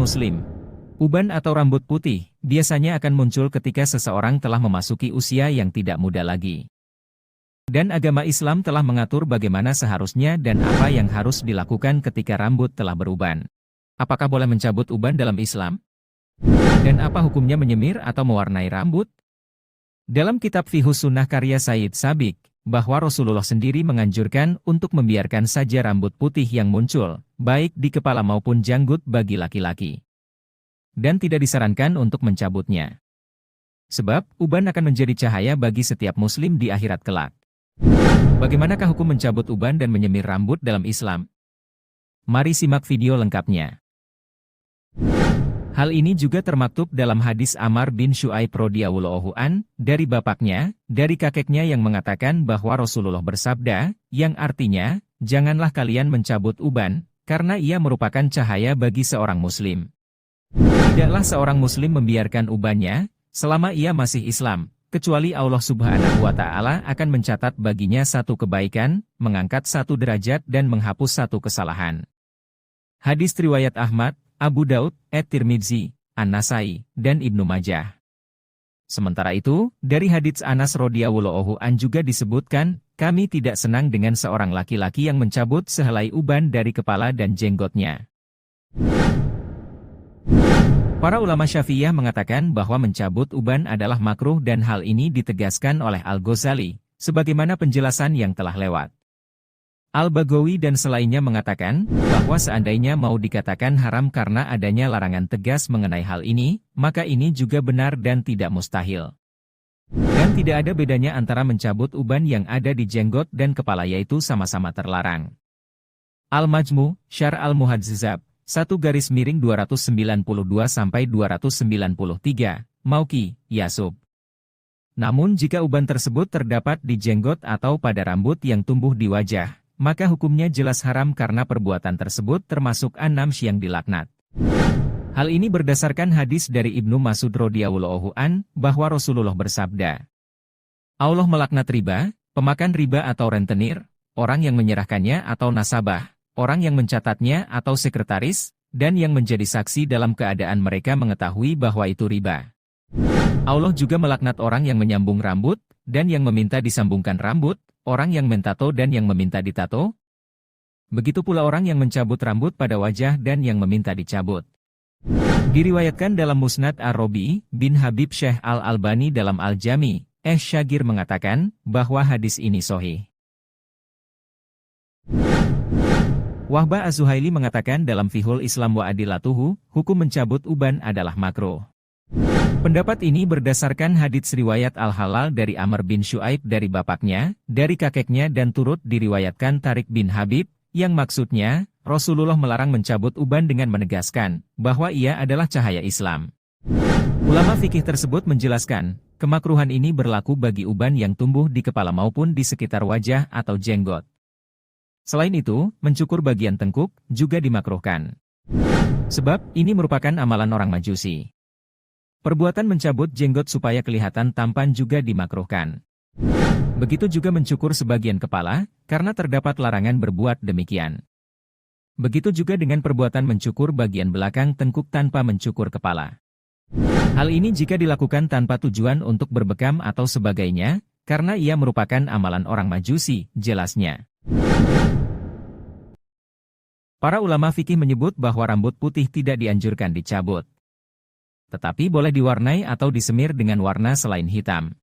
Muslim. Uban atau rambut putih biasanya akan muncul ketika seseorang telah memasuki usia yang tidak muda lagi. Dan agama Islam telah mengatur bagaimana seharusnya dan apa yang harus dilakukan ketika rambut telah beruban. Apakah boleh mencabut uban dalam Islam? Dan apa hukumnya menyemir atau mewarnai rambut? Dalam kitab Fiqhus Sunnah karya Said Sabiq, bahwa Rasulullah sendiri menganjurkan untuk membiarkan saja rambut putih yang muncul, baik di kepala maupun janggut bagi laki-laki. Dan tidak disarankan untuk mencabutnya. Sebab, uban akan menjadi cahaya bagi setiap muslim di akhirat kelak. Bagaimanakah hukum mencabut uban dan menyemir rambut dalam Islam? Mari simak video lengkapnya. Hal ini juga termaktub dalam hadis Ammar bin Syu'aib radhiyallahu an, dari bapaknya, dari kakeknya yang mengatakan bahwa Rasulullah bersabda, yang artinya, janganlah kalian mencabut uban, karena ia merupakan cahaya bagi seorang muslim. Tidaklah seorang muslim membiarkan ubannya, selama ia masih Islam, kecuali Allah Subhanahu wa Ta'ala akan mencatat baginya satu kebaikan, mengangkat satu derajat dan menghapus satu kesalahan. Hadis riwayat Ahmad, Abu Daud, At-Tirmidzi, An-Nasai, dan Ibnu Majah. Sementara itu, dari hadits Anas radhiyallahu an juga disebutkan, kami tidak senang dengan seorang laki-laki yang mencabut sehelai uban dari kepala dan jenggotnya. Para ulama Syafi'iyah mengatakan bahwa mencabut uban adalah makruh dan hal ini ditegaskan oleh Al-Ghazali, sebagaimana penjelasan yang telah lewat. Al-Baghawi dan selainnya mengatakan, bahwa seandainya mau dikatakan haram karena adanya larangan tegas mengenai hal ini, maka ini juga benar dan tidak mustahil. Dan tidak ada bedanya antara mencabut uban yang ada di jenggot dan kepala yaitu sama-sama terlarang. Al-Majmu, Syarh Al-Muhadzab, 1-292-293, Mauki, Yasub. Namun jika uban tersebut terdapat di jenggot atau pada rambut yang tumbuh di wajah, maka hukumnya jelas haram karena perbuatan tersebut termasuk an-namsy yang dilaknat. Hal ini berdasarkan hadis dari Ibnu Mas'ud radhiyallahu an, bahwa Rasulullah bersabda, Allah melaknat riba, pemakan riba atau rentenir, orang yang menyerahkannya atau nasabah, orang yang mencatatnya atau sekretaris, dan yang menjadi saksi dalam keadaan mereka mengetahui bahwa itu riba. Allah juga melaknat orang yang menyambung rambut, dan yang meminta disambungkan rambut, orang yang mentato dan yang meminta ditato. Begitu pula orang yang mencabut rambut pada wajah dan yang meminta dicabut. Diriwayatkan dalam Musnad Ar-Rabi bin Habib Syekh Al-Albani dalam Al-Jami, Syagir mengatakan, bahwa hadis ini sahih. Wahbah Az-Zuhaili mengatakan dalam Fiqhul Islam wa Adilatuhu, hukum mencabut uban adalah makruh. Pendapat ini berdasarkan hadits riwayat Al-Halal dari Ammar bin Syu'aib dari bapaknya, dari kakeknya dan turut diriwayatkan Tariq bin Habib, yang maksudnya, Rasulullah melarang mencabut uban dengan menegaskan, bahwa ia adalah cahaya Islam. Ulama fikih tersebut menjelaskan, kemakruhan ini berlaku bagi uban yang tumbuh di kepala maupun di sekitar wajah atau jenggot. Selain itu, mencukur bagian tengkuk juga dimakruhkan. Sebab, ini merupakan amalan orang Majusi. Perbuatan mencabut jenggot supaya kelihatan tampan juga dimakruhkan. Begitu juga mencukur sebagian kepala, karena terdapat larangan berbuat demikian. Begitu juga dengan perbuatan mencukur bagian belakang tengkuk tanpa mencukur kepala. Hal ini jika dilakukan tanpa tujuan untuk berbekam atau sebagainya, karena ia merupakan amalan orang Majusi, jelasnya. Para ulama fikih menyebut bahwa rambut putih tidak dianjurkan dicabut. Tetapi boleh diwarnai atau disemir dengan warna selain hitam.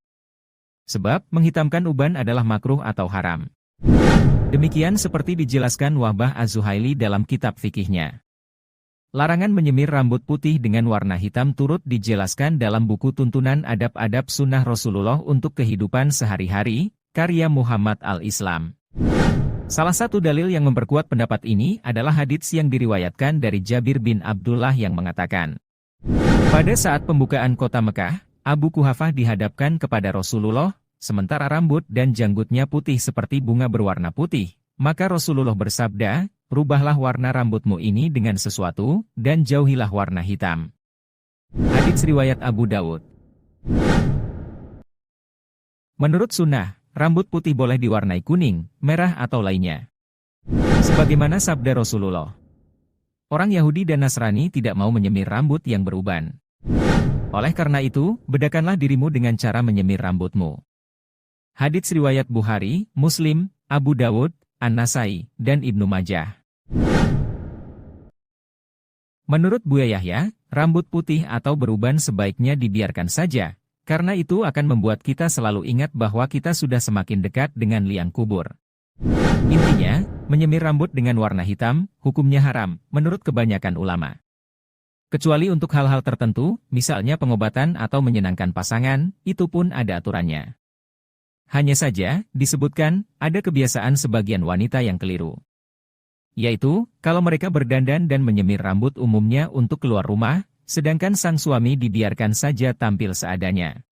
Sebab, menghitamkan uban adalah makruh atau haram. Demikian seperti dijelaskan Wahbah Az-Zuhaili dalam kitab fikihnya. Larangan menyemir rambut putih dengan warna hitam turut dijelaskan dalam buku Tuntunan Adab-Adab Sunnah Rasulullah untuk Kehidupan Sehari-hari, karya Muhammad Al-Islam. Salah satu dalil yang memperkuat pendapat ini adalah hadits yang diriwayatkan dari Jabir bin Abdullah yang mengatakan, pada saat pembukaan kota Mekah, Abu Quhafah dihadapkan kepada Rasulullah, sementara rambut dan janggutnya putih seperti bunga berwarna putih. Maka Rasulullah bersabda, rubahlah warna rambutmu ini dengan sesuatu, dan jauhilah warna hitam. Hadits riwayat Abu Dawud. Menurut sunnah, rambut putih boleh diwarnai kuning, merah atau lainnya. Sebagaimana sabda Rasulullah, Orang Yahudi dan Nasrani tidak mau menyemir rambut yang beruban. Oleh karena itu, bedakanlah dirimu dengan cara menyemir rambutmu. Hadits riwayat Bukhari, Muslim, Abu Dawud, An-Nasai, dan Ibnu Majah. Menurut Buya Yahya, rambut putih atau beruban sebaiknya dibiarkan saja, karena itu akan membuat kita selalu ingat bahwa kita sudah semakin dekat dengan liang kubur. Intinya, menyemir rambut dengan warna hitam, hukumnya haram, menurut kebanyakan ulama. Kecuali untuk hal-hal tertentu, misalnya pengobatan atau menyenangkan pasangan, itu pun ada aturannya. Hanya saja, disebutkan, ada kebiasaan sebagian wanita yang keliru. Yaitu, kalau mereka berdandan dan menyemir rambut umumnya untuk keluar rumah, sedangkan sang suami dibiarkan saja tampil seadanya.